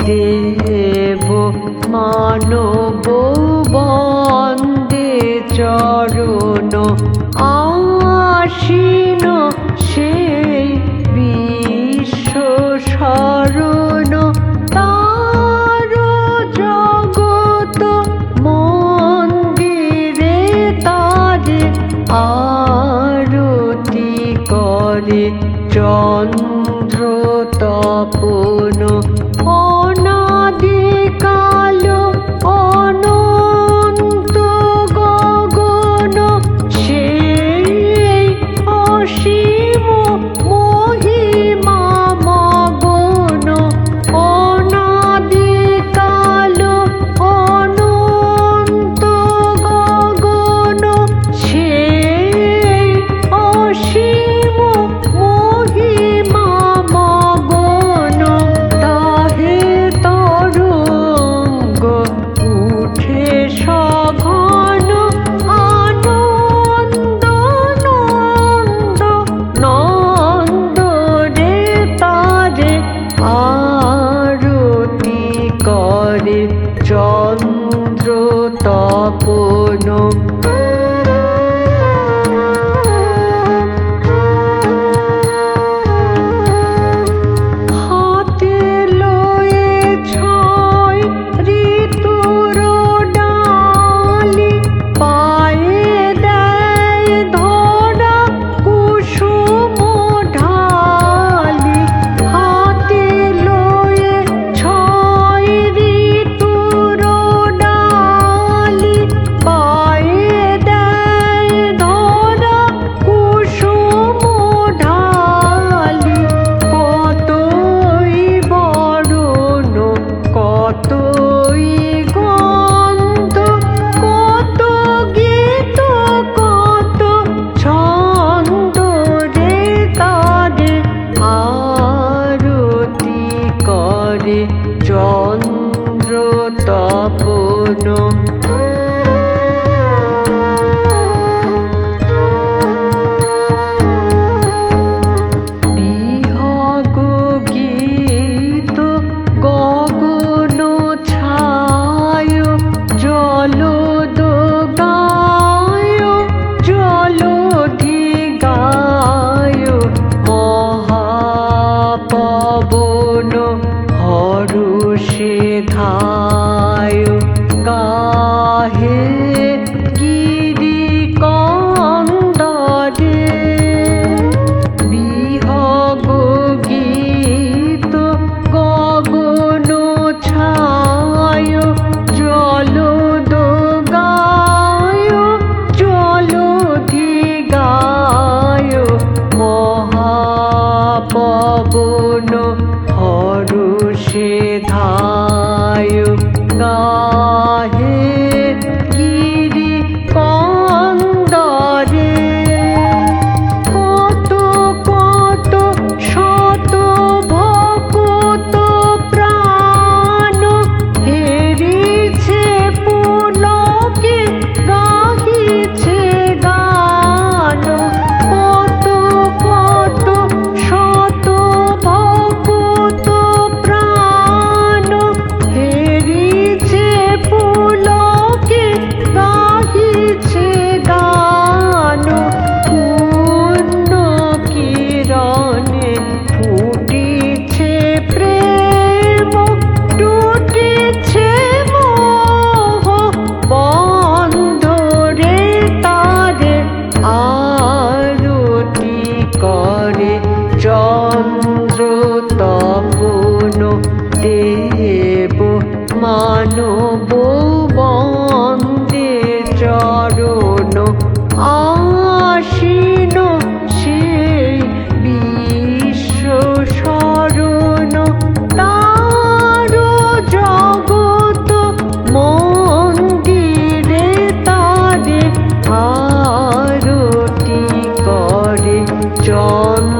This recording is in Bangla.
দেব মানব বন্দে চরণ আশীন সেই বিশ্ব শরণ তার জগত মন্দিরে তারে আরতি করে চন্দ্র তপন অনাদিকাল অনন্ত গগন সেই অসীম মহিমা মগন অনাদিকাল অনন্ত গগন সেই অসীম মহিমা মগন তাহে তরঙ্গ উঠে সঘন আনন্দ নন্দ নন্দ রে তারে আরতি করে চন্দ্র তপন হাতে লয়ে ছয় ঋতুর ডালি পায়ে দেয় ধরা কুসুম ঢালি হাতে লয়ে ছয় ঋতুর ডালি পায়ে দেয় ধরা কুসুম ঢালি কতই বরণ কতই গন্ধ কত গীত কত ছন্দ রে তারে আরতি করে চন্দ্র তপন বিহগ গীত গগন ছায় জলদ গায় জলধি গায় মহাপবন হরষে ধায় গাহে গিরি কন্দরে বিহগ গীত গগন ছায় জলদ গায় জলধি গায় মহাপবন হরষে ধায় গাহে গিরি কন্দরে কত কত শত ভকত প্রাণ হেরিছে পুলকে গাহিছে গান কত কত শত ভকত প্রাণ হেরিছে পুলকে গাহিছে গান পূর্ণ কিরণে ফুটিছে প্রেম টুটিছে মোহ বন্ধ রে তারে আরতি করে চন্দ্র তপন দেব মানব বন্দে চরণ আশীন সেই বিশ্ব শরণ তার জগত মন্দিরে তারে আরতি করে চন্দ্র